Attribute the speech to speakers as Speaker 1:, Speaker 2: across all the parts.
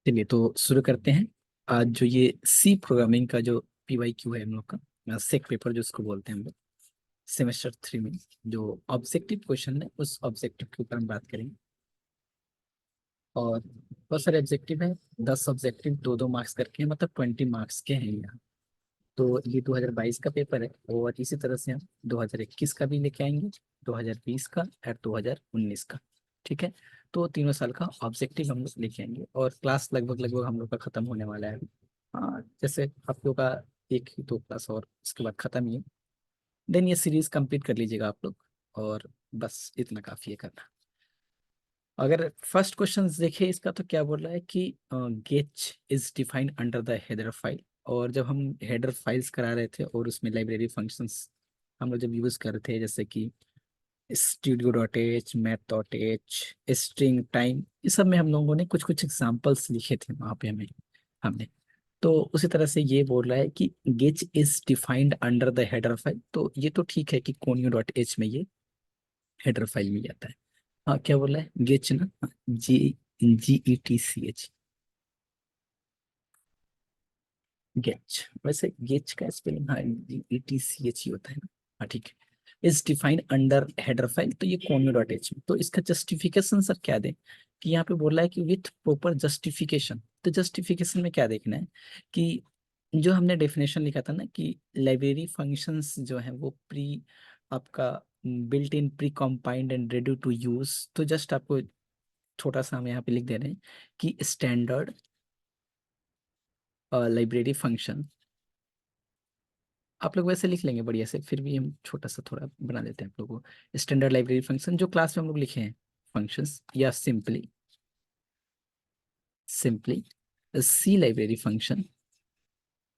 Speaker 1: चलिए तो शुरू करते हैं। आज जो ये सी प्रोग्रामिंग का जो PYQ है हम लोग का सेक पेपर जो उसको बोलते हैं हम लोग सेमेस्टर 3 में जो ऑब्जेक्टिव क्वेश्चन है उस ऑब्जेक्टिव के ऊपर हम बात करेंगे। और बहुत सारे ऑब्जेक्टिव हैं। 10 ऑब्जेक्टिव 2-2 मार्क्स करके हैं, मतलब 20 मार्क्स के हैं यहाँ। तो ये 2022 का पेपर है और इसी तरह से हम 2021 का भी लेके आएंगे, 2020 का और 2019 का। ठीक है। तो तीनों साल का ऑब्जेक्टिव हम लोग लेके आएंगे और क्लास लगभग लगभग हम लोग का खत्म होने वाला है। हाँ, जैसे आप लोग का एक ही दो क्लास और उसके बाद खत्म ही है। देन ये सीरीज कंप्लीट कर लीजिएगा आप लोग। और बस इतना काफी है करना। अगर फर्स्ट क्वेश्चन देखें इसका तो क्या बोल रहा है कि getch is defined under the header file. और जब हम हेडर फाइल्स करा रहे थे और उसमें लाइब्रेरी फंक्शंस हम लोग जब यूज कर रहे थे, जैसे कि studio.h, math.h, स्ट्रिंग टाइम, इस सब में हम लोगों ने कुछ कुछ एग्जांपल्स लिखे थे वहां पे हमें हमने। तो उसी तरह से ये बोल रहा है कि getch is defined under the header file. तो ये तो ठीक है कि conio.h में ये हेडर फाइल में आता है। हाँ, क्या बोला है गेच ना? GETCH, गेच। वैसे गेच का स्पेलिंग हाँ GETCH ही होता है ना। हाँ ठीक है। Is defined under header file, तो ये conio.h में। तो इसका जस्टिफिकेशन सर क्या दें? कि यहाँ पे बोल रहा है कि विथ प्रॉपर जस्टिफिकेशन। तो जस्टिफिकेशन में क्या देखना है कि जो हमने डेफिनेशन लिखा था ना कि लाइब्रेरी फंक्शंस जो है वो प्री आपका built in pre compiled and ready to use. तो जस्ट आपको छोटा सा हम यहाँ पे लिख दे रहे हैं कि स्टैंडर्ड लाइब्रेरी फंक्शन। आप लोग वैसे लिख लेंगे बढ़िया से, फिर भी हम छोटा सा थोड़ा बना देते हैं आप लोगों को। स्टैंडर्ड लाइब्रेरी फंक्शन जो क्लास में हम लोग लिखे हैं फंक्शंस, या simply simply C library function,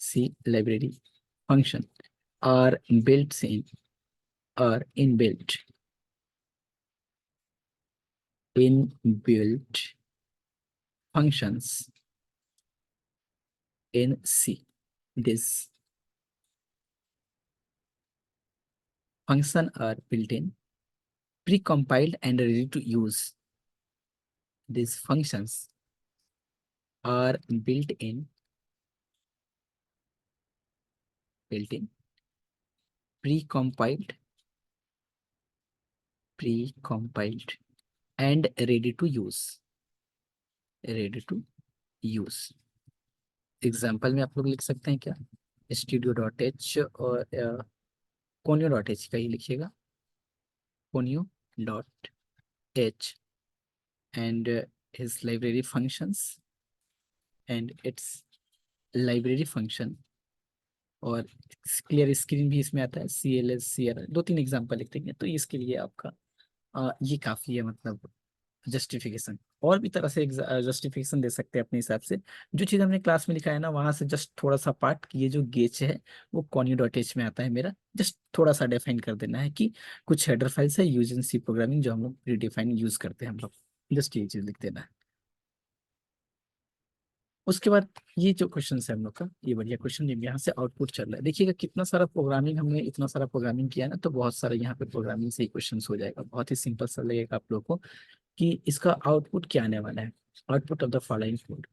Speaker 1: C library function are built in, are in built functions in C. This function are built in, pre-compiled and ready to use. These functions are built in, pre-compiled, pre-compiled and ready to use. Ready to use. Example में आप लोग लिख सकते हैं क्या? studio.h और conio.h का ही लिखिएगा। conio.h and his library functions and its library function। और क्लियर स्क्रीन भी इसमें आता है, CLS CR, 2-3 एग्जांपल लिख देंगे तो इसके लिए आपका ये काफी है, मतलब जस्टिफिकेशन। और भी तरह से जस्टिफिकेशन दे सकते हैं अपने हिसाब से। जो चीज़ हमने क्लास में लिखा है ना वहां से जस्ट थोड़ा सा पार्ट कि ये जो गेच है वो conio.h में आता है मेरा, जस्ट थोड़ा सा डिफाइन कर देना है कि कुछ हेडर फाइल्स है यूज इन सी प्रोग्रामिंग जो हम लोग प्रीडिफाइन यूज करते हैं हम लोग। जस्ट ये चीज लिख देना है। उसके बाद ये जो क्वेश्चन है हम लोग का, ये बढ़िया क्वेश्चन यहाँ से आउटपुट चल रहा है। देखिएगा कितना सारा प्रोग्रामिंग, हमने इतना सारा प्रोग्रामिंग किया ना, तो बहुत सारा यहाँ पे प्रोग्रामिंग से ही क्वेश्चन हो जाएगा। बहुत ही सिंपल सा लगेगा आप लोग को कि इसका आउटपुट क्या आने वाला है। Output of the following code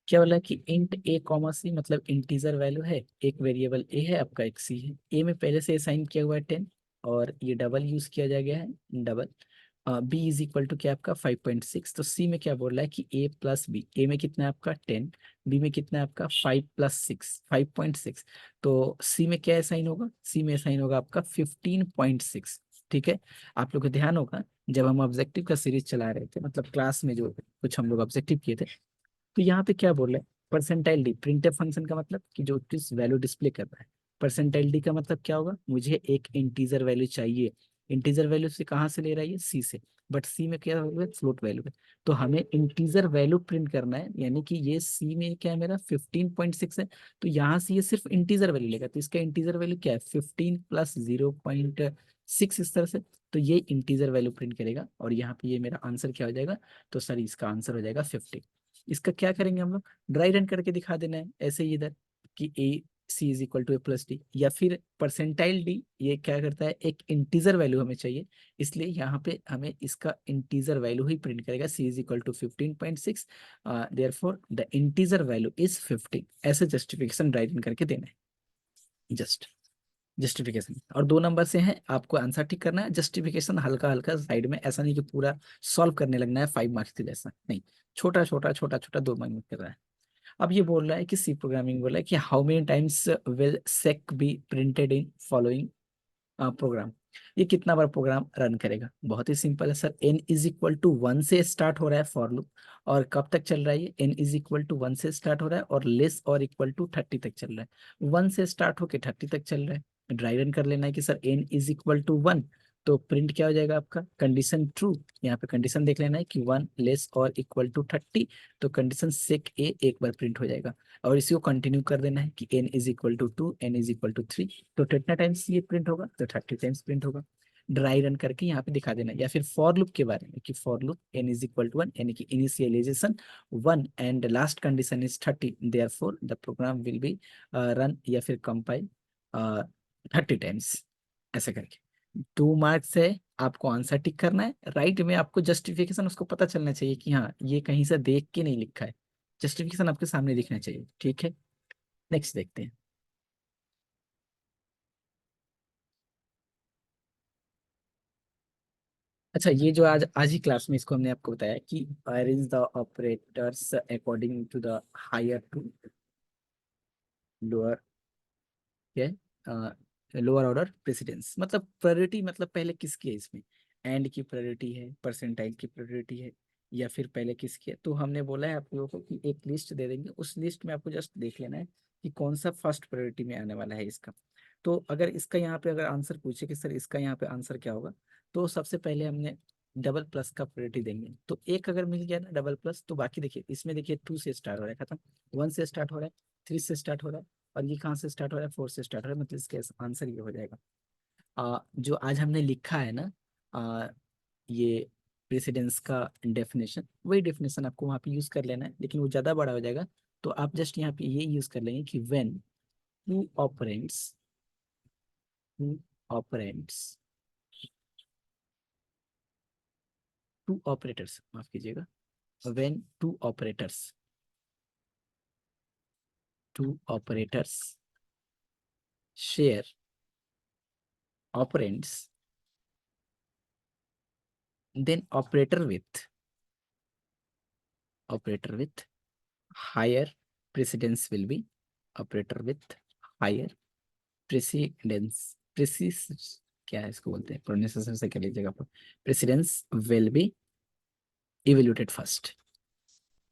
Speaker 1: क्या बोला है कि इंट ए कॉमा सी, मतलब इंटीजर वैल्यू है, एक वेरिएबल ए है आपका, एक सी है। ए में पहले से असाइन किया हुआ है 10 और ये डबल यूज किया जा गया है double. B is equal to क्या आपका 5.6। तो सी में क्या बोल रहा है कि ए प्लस बी। ए में कितना है आपका 10, बी में कितना है आपका 5 + 6 5.6। तो सी में क्या असाइन होगा? सी में असाइन होगा आपका 15.6। ठीक है। आप लोग को ध्यान होगा जब हम ऑब्जेक्टिव का सीरीज चला रहे थे, मतलब क्लास में जो कुछ हम लोग ऑब्जेक्टिव किए थे, तो यहाँ पे क्या बोल रहे हैं परसेंटाइल डी। प्रिंटफ फंक्शन का मतलब कि जो किस वैल्यू डिस्प्ले कर रहा है। परसेंटाइल डी का मतलब क्या होगा? मुझे एक इंटीजर वैल्यू चाहिए। इंटीजर वैल्यू से कहाँ से ले रहा है? ये सी से। बट सी में क्या हो गया? फ्लोट वैल्यू है। तो हमें इंटीजर वैल्यू प्रिंट करना है, यानी कि ये सी में क्या है मेरा 15.6 है। तो यहाँ से ये सिर्फ इंटीजर वैल्यू लेगा, तो इसका इंटीजर वैल्यू क्या है? 15 + 0.6 इस तरह से। तो ये इंटीजर वैल्यू प्रिंट करेगा और यहाँ पे ये मेरा आंसर क्या हो जाएगा? तो सर इसका आंसर हो जाएगा 50। इसका क्या करेंगे हम लोग? ड्राई रन करके दिखा देना है ऐसे ही इधर कि A C is equal to A plus D, या फिर परसेंटाइल डी, ये क्या करता है, एक इंटीजर वैल्यू हमें चाहिए, इसलिए यहाँ पे हमें इसका इंटीजर वैल्यू ही प्रिंट करेगा, C is equal to 15.6, therefore the integer value is 15, ऐसे जस्टिफिकेशन राइट इन करके देना है, जस्टिफिकेशन। और 2 नंबर से है, आपको आंसर ठीक करना है, जस्टिफिकेशन हल्का हल्का साइड में, ऐसा नहीं कि पूरा सॉल्व करने लगना है 5 मार्क्स के जैसा, नहीं, छोटा छोटा छोटा छोटा 2 मार्क्स में कर रहा है। अब ये बोल रहा है कि सी प्रोग्रामिंग बोल रहा है कि how many times will sec be printed in following program, ये कितना बार प्रोग्राम रन करेगा। बहुत ही सिंपल है sir, n is equal to 1 से स्टार्ट हो रहा है फॉर लूप, और कब तक चल रहा है ये, n इज इक्वल टू 1 से स्टार्ट हो रहा है और लेस और इक्वल टू 30 तक चल रहा है, 1 से स्टार्ट होके 30 तक चल रहा है। ड्राई रन कर लेना है कि sir n is equal to 1, तो प्रिंट क्या हो जाएगा आपका, कंडीशन ट्रू, यहाँ पे कंडीशन देख लेना है कि 1 लेस और इक्वल टू 30, तो कंडीशन सेक ए एक बार प्रिंट हो जाएगा, और इसी को कंटिन्यू कर देना है कि n is equal to 2, n is equal to 3, तो कितना टाइम्स ये प्रिंट होगा, तो 30 टाइम्स प्रिंट होगा। ड्राई रन करके यहाँ पे दिखा देना, या फिर फॉर लूप के बारे में कि for loop n is equal to 1, यानी कि initialization 1 and last condition is 30, therefore the program will be run या फिर कंपाइल 30 टाइम्स, ऐसे करके। 2 मार्क्स है, आपको आंसर टिक करना है, राइट में आपको जस्टिफिकेशन उसको पता चलना चाहिए कि हाँ ये कहीं से देख के नहीं लिखा है, जस्टिफिकेशन आपके सामने दिखना चाहिए, ठीक है। नेक्स्ट देखते हैं। अच्छा, ये जो आज आज ही क्लास में इसको हमने आपको बताया कि arrange the operators according to the higher to lower, क्या, लोअर ऑर्डर प्रेसिडेंस, मतलब प्रायोरिटी, मतलब पहले किसकी है इसमें, एंड की प्रायोरिटी है, परसेंटाइल की प्रायोरिटी है, या फिर पहले किसकी है। तो हमने बोला है आप लोगों को कि एक लिस्ट दे देंगे, उस लिस्ट में आपको जस्ट देख लेना है कि कौन सा फर्स्ट प्रायोरिटी में आने वाला है इसका। तो अगर इसका यहाँ पे अगर आंसर पूछे कि सर इसका यहाँ पे आंसर क्या होगा, तो सबसे पहले हमने डबल प्लस का प्रायोरिटी देंगे, तो एक अगर मिल गया ना डबल प्लस, तो बाकी देखिए इसमें देखिए 2 से स्टार्ट हो रहा है, खत्म, 1 से स्टार्ट हो रहा है, 3 से स्टार्ट हो रहा है, और ये कहाँ से स्टार्ट हो रहा है, 4 से स्टार्ट हो रहा है, मतलब इसका आंसर ये हो जाएगा। जो आज हमने लिखा है ना, ये प्रेसिडेंस का डेफिनेशन, वही डेफिनेशन आपको वहाँ पे यूज कर लेना है, लेकिन वो ज़्यादा बड़ा हो जाएगा, तो आप जस्ट यहाँ पे ये यूज कर लेंगे कि when two operands, two operands, two operators, माफ कीजिएगा, when two operators share operands, then operator with higher precedence will be operator with higher precedence, क्या है इसको बोलते हैं, प्रोनाउंसिएशन से कर लीजिएगा आप, precedence will be evaluated first,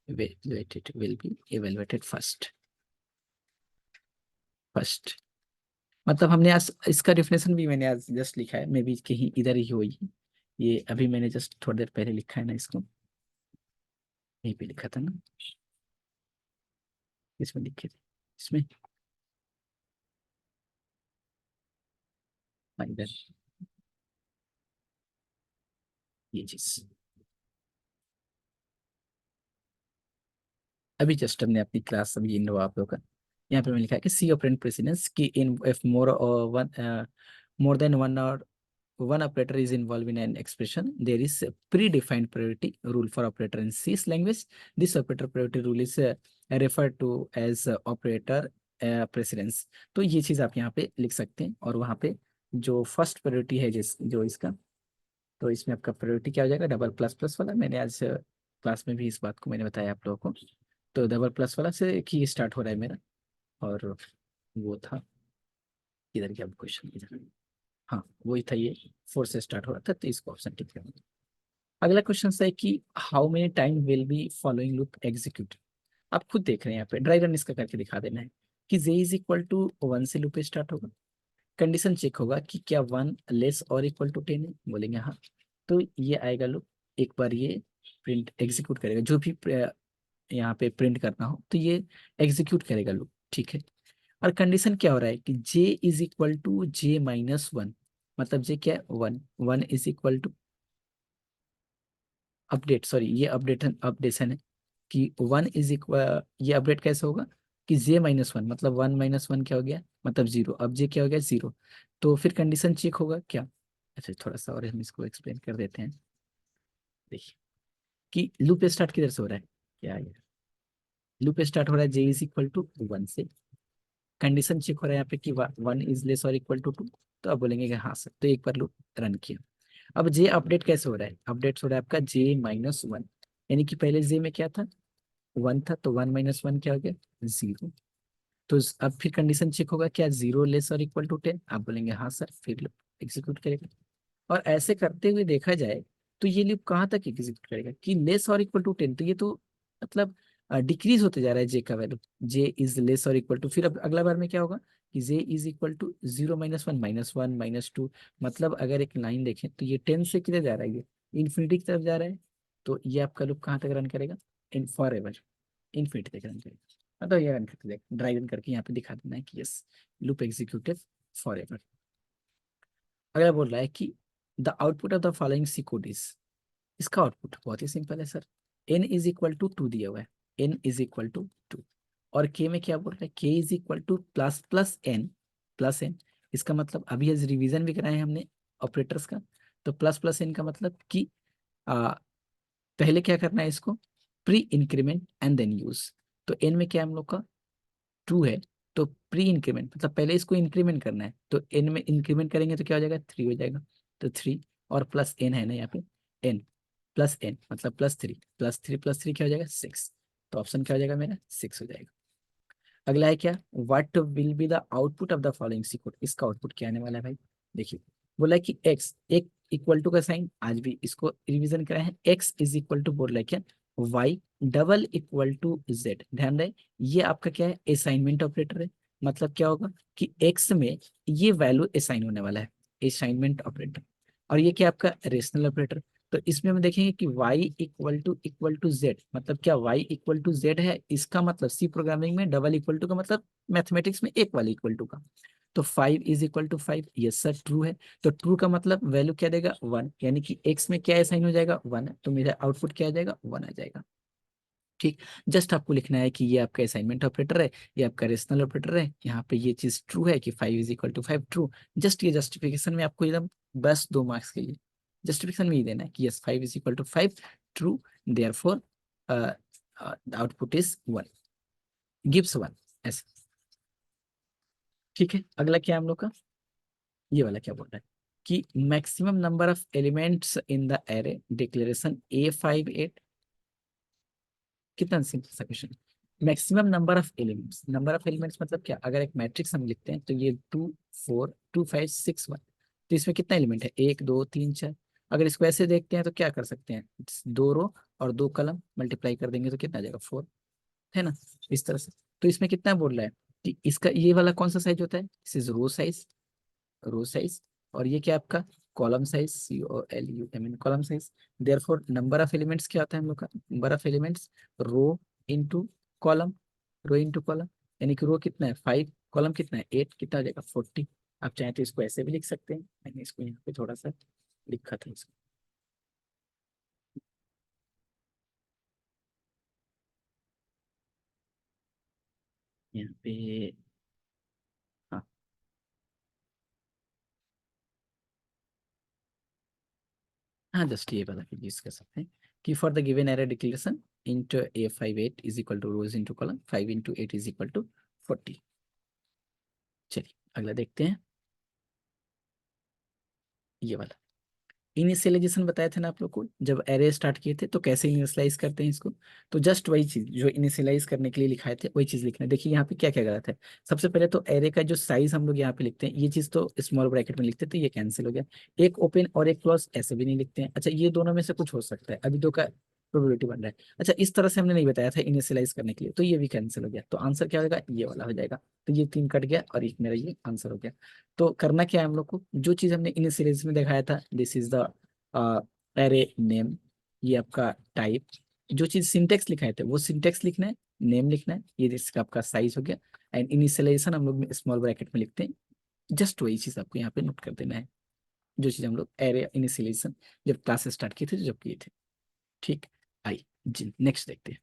Speaker 1: evaluated first, मतलब हमने आज इसका डेफिनेशन भी मैंने आज जस्ट लिखा है, मे बी कहीं इधर ही हुई है, ये अभी मैंने जस्ट थोड़ी देर पहले लिखा है ना इसको, यहीं पे लिखा था ना, इसमें लिखे थे, इसमें, हाँ, इधर, ये चीज अभी जस्ट हमने अपनी क्लास अभी इन आप लोग का, यहाँ पे मैंने लिखा है कि सी ऑपरेंट प्रेसिडेंस की in if more than one और one operator is involved in an expression, there is a predefined priority rule for operator in C language. This operator priority rule is referred to as operator precedence. तो ये चीज आप यहाँ पे लिख सकते हैं, और वहाँ पे जो फर्स्ट प्रायोरिटी है जो इसका, तो इसमें आपका प्रायोरिटी क्या हो जाएगा, डबल प्लस प्लस वाला, मैंने आज क्लास में भी इस बात को मैंने बताया आप लोगों को, तो डबल प्लस वाला से की स्टार्ट हो रहा है मेरा, और वो था, इधर क्या क्वेश्चन, इधर, हाँ वही था, ये 4 से स्टार्ट हो रहा था, तो इसको ऑप्शन टिक करना। अगला क्वेश्चन है कि how many time will be following loop execute, आप खुद देख रहे हैं यहाँ पे, ड्राई रन इसका करके दिखा देना है कि जे इज इक्वल टू 1 से लूप स्टार्ट होगा, कंडीशन चेक होगा कि क्या 1 लेस और इक्वल टू 10 है, बोलेंगे हाँ, तो ये आएगा लूप, एक बार ये प्रिंट एग्जीक्यूट करेगा, जो भी यहाँ पे प्रिंट करना हो तो ये एग्जीक्यूट करेगा लूप, ठीक है। और कंडीशन क्या हो रहा है कि j is equal to j-1, मतलब j क्या है, 1, 1 is equal to update, sorry ये अपडेशन है कि 1 इज इक्वल, ये अपडेट कैसे होगा, कि जे माइनस वन, मतलब वन माइनस वन क्या हो गया, मतलब जीरो। अब जे क्या हो गया, जीरो। तो फिर कंडीशन चेक होगा क्या। अच्छा थोड़ा सा और हम इसको एक्सप्लेन कर देते हैं। देखिए कि लूप स्टार्ट किधर से हो रहा है, क्या है, लूप स्टार्ट हो रहा है जे इज इक्वल टू वन से। कंडीशन चेक हो रहा है यहाँ पे कि वन इज लेस और इक्वल टू टू। तो आप बोलेंगे कि हाँ सर, तो एक बार लूप रन किया। अब जे अपडेट कैसे हो रहा है, अपडेट हो रहा है आपका जे माइनस वन, यानी कि पहले जे में क्या था, वन था, तो वन माइनस वन क्या हो गया, जीरो। तो अब फिर कंडीशन चेक होगा क्या, जीरो लेस और इक्वल टू टेन। आप बोलेंगे हाँ सर, फिर एग्जीक्यूट करेगा। और ऐसे करते हुए देखा जाए तो ये लूप कहाँ तक एग्जीक्यूट करेगा कि लेस और इक्वल टू टेन। तो ये तो मतलब डिक्रीज होते जा रहा है जे का वैल्यू, जे इज लेस और इक्वल टू, फिर अब अगला बार में क्या होगा कि J is equal to zero minus one minus two. मतलब अगर एक लाइन देखें तो ये टेन से किधर जा रहा है, ये इन्फिनिटी की तरफ जा रहा है। तो ये आपका लूप कहाँ तक रन करेगा, इन फॉर एवर, इन्फिनिटी तक रन करेगा। मतलब ये रन करके ड्राइव इन करके यहाँ पे दिखा देना है कि yes, loop executive for ever. अगर बोल रहा है कि the output of the following C code is, इसका आउटपुट बहुत ही सिंपल है sir, N is equal to two दिया हुआ है, N is equal to two. और के में क्या बोल रहा है, K is equal to plus plus N, plus N. इसका मतलब अभी आज रिवीजन भी कराए हमने ऑपरेटर्स का। तो प्लस प्लस एन का मतलब कि आ, पहले क्या करना है इसको, pre increment and then use. तो एन में क्या है हम लोग का, ट्रू है। तो प्री इंक्रीमेंट मतलब पहले इसको इंक्रीमेंट करना है, तो एन में इंक्रीमेंट करेंगे तो क्या हो जाएगा, थ्री हो जाएगा। तो थ्री और प्लस एन है ना यहाँ पे, एन प्लस एन मतलब plus three, plus three plus three क्या हो जाएगा, सिक्स। तो ऑप्शन क्या हो जाएगा मेरा, सिक्स हो जाएगा। अगला है क्या, what will be the output of the following sequence. इसका आउटपुट क्या आने वाला है भाई, देखिए बोला है कि एक्स, एक इक्वल टू का साइन, आज भी इसको रिवीजन करा है, एक्स इज इक्वल टू बोल रहा है क्या, Y double equal to Z. ध्यान रहे ये आपका क्या है, असाइनमेंट ऑपरेटर है। मतलब क्या होगा कि एक्स में ये वैल्यू असाइन होने वाला है, असाइनमेंट ऑपरेटर। और ये क्या आपका रेशनल ऑपरेटर। तो इसमें हम देखेंगे कि y इक्वल टू जेड, मतलब क्या y इक्वल टू जेड है। इसका मतलब सी प्रोग्रामिंग में डबल इक्वल टू का मतलब मैथमेटिक्स में एक वाले इक्वल टू का। तो five is equal to five, yes sir true है। तो ट्रू का मतलब वैल्यू क्या देगा, वन, यानी कि x में क्या साइन हो जाएगा, वन। तो मेरा आउटपुट क्या आ जाएगा, वन आ जाएगा। ठीक, जस्ट आपको लिखना है कि ये आपका असाइनमेंट ऑपरेटर है, ये आपका रेशनल ऑपरेटर है। यहाँ पे ये चीज ट्रू है कि five is equal to five, true. Just ये जस्टिफिकेशन में आपको एकदम बस 2 मार्क्स के लिए जस्टिफिकेशन में ही देना है कि yes five is equal to five, true, therefore output is one, gives one, ऐसे। ठीक है, अगला क्या है हम लोग का, ये वाला क्या बोल रहा है कि maximum number of elements in the array declaration A58। कितना सिंपल सा question, maximum number of elements मतलब क्या, अगर एक मैट्रिक्स हम लिखते हैं तो ये two four two five six one. तो इसमें कितना एलिमेंट है, एक दो तीन चार। अगर इसको ऐसे देखते हैं तो क्या कर सकते हैं, दो रो और दो कलम मल्टीप्लाई कर देंगे तो कितना आ जाएगा, फोर, है ना, इस तरह से। तो इसमें कितना बोल रहा है कि इसका ये वाला कौन सा साइज होता है, this is row size, row size. और ये क्या है आपका column size, COLUM, column size. Therefore number of elements क्या होता है हम लोग का, number of elements row into column, row into column. यानी कि रो कितना है फाइव, कॉलम कितना है एट, कितना आ जाएगा 40। आप चाहें तो इसको ऐसे भी लिख सकते हैं, मैंने इसको यहाँ पे थोड़ा सा लिखा था इसको यहाँ पे। हाँ, हाँ जस्ट ये वाला भी यूज कर सकते हैं कि for the given array declaration into A58 is equal to rows into column, five into eight is equal to 40। चलिए अगला देखते हैं, ये वाला इनिशियलाइजेशन बताया था ना आप लोग को, जब एरे स्टार्ट किए थे तो कैसे इनिशियलाइज करते हैं इसको। तो जस्ट वही चीज जो इनिशियलाइज करने के लिए लिखाए थे वही चीज लिखना है। देखिए यहाँ पे क्या क्या गलत है। सबसे पहले तो एरे का जो साइज हम लोग यहाँ पे लिखते हैं, ये चीज तो स्मॉल ब्रैकेट में लिखते थे, ये कैंसिल हो गया। एक ओपन और एक क्लोज ऐसे भी नहीं लिखते हैं। अच्छा ये दोनों में से कुछ हो सकता है, अभी दो का प्रोबेबिलिटी बन रहा है। अच्छा इस तरह से हमने नहीं बताया था इनिशियलाइज करने के लिए, तो ये भी कैंसिल हो गया। तो आंसर क्या हो जाएगा, ये वाला हो जाएगा। तो ये तीन कट गया और एक मेरा ये आंसर हो गया। तो करना क्या है हम लोग को, जो चीज हमने इनिशियलाइज में दिखाया था, this is the array name, ये आपका टाइप, जो चीज सिंटेक्स लिखाए थे वो सिंटेक्स लिखना है, नेम लिखना है, ये इसका आपका साइज हो गया। एंड इनिशियलाइजेशन हम लोग स्मॉल ब्रैकेट में लिखते हैं। जस्ट वही चीज आपको यहाँ पे नोट कर देना है, जो चीज हम लोग एरे इनिशियलाइजेशन जब क्लास स्टार्ट किए थे जब किए थे। ठीक, आई जी नेक्स्ट देखते हैं।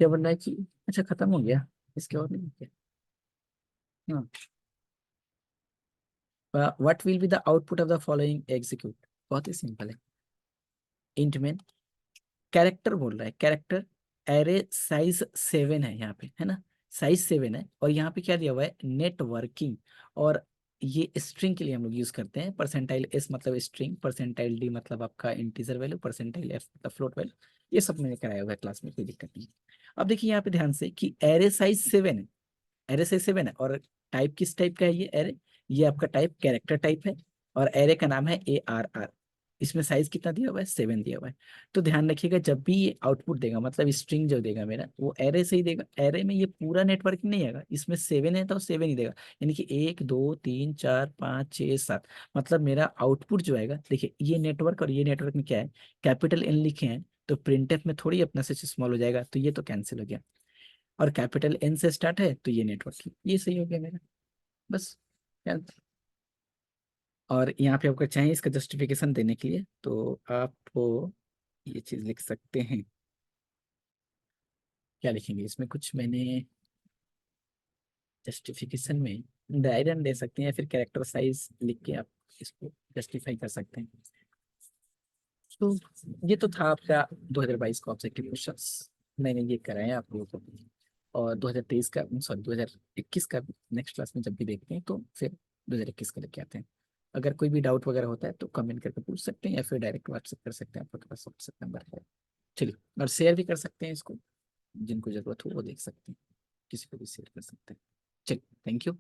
Speaker 1: क्या बन रहा है कि अच्छा खत्म हो गया, इसके और नहीं क्या? हाँ, what will be the output of the following execute. बहुत ही सिंपल है। इंट में कैरेक्टर बोल रहा है, कैरेक्टर एरे साइज 7 है यहाँ पे, है ना, साइज 7 है, और यहाँ पे क्या दिया हुआ है, नेटवर्किंग। और ये स्ट्रिंग के लिए हम लोग यूज करते हैं, परसेंटाइल एस मतलब स्ट्रिंग, परसेंटाइल डी मतलब आपका इंटीजर वैल्यू, परसेंटाइल एफ मतलब फ्लोट वैल्यू। ये सब मैंने कराया हुआ है क्लास में, कोई दिक्कत नहीं है। अब देखिए यहाँ पे ध्यान से कि एरे साइज 7 है, एरे साइज 7 है, और टाइप किस टाइप का है ये एरे, ये आपका टाइप कैरेक्टर टाइप है, और एरे का नाम है ARR। इसमें साइज कितना दिया हुआ है, 7 दिया हुआ है। तो ध्यान रखिएगा जब भी ये आउटपुट देगा, मतलब स्ट्रिंग जो देगा मेरा, वो एरे से ही देगा। एरे में ये पूरा नेटवर्किंग नहीं आएगा, इसमें 7 है तो 7 ही देगा, यानी कि 1 2 3 4 5 6 7। मतलब मेरा आउटपुट जो आएगा, देखिए ये नेटवर्क और ये नेटवर्क में क्या है, कैपिटल N लिखे हैं, तो प्रिंटफ में थोड़ी अपना से स्मॉल हो जाएगा, तो ये तो कैंसिल हो गया। और कैपिटल N से स्टार्ट है तो ये नेटवर्क, ये सही हो गया मेरा, बस। और यहाँ पे आपको चाहिए इसका जस्टिफिकेशन देने के लिए, तो आप ये चीज लिख सकते हैं। क्या लिखेंगे इसमें, कुछ मैंने जस्टिफिकेशन में डायरन दे सकते हैं, या फिर कैरेक्टर साइज लिख के आप इसको जस्टिफाई कर सकते हैं। तो ये तो था आपका 2022 का ऑब्जेक्टिव क्वेश्चंस, मैंने ये कराया आप लोगों को। और 2023 का, सॉरी 2021 का नेक्स्ट क्लास में जब भी देखते हैं तो फिर 2021 का लेके आते हैं। अगर कोई भी डाउट वगैरह होता है तो कमेंट करके पूछ सकते हैं, या फिर डायरेक्ट व्हाट्सएप कर सकते हैं, आपके पास व्हाट्सएप नंबर है। चलिए, और शेयर भी कर सकते हैं इसको, जिनको जरूरत हो वो देख सकते हैं, किसी को भी शेयर कर सकते हैं। चलिए, थैंक यू।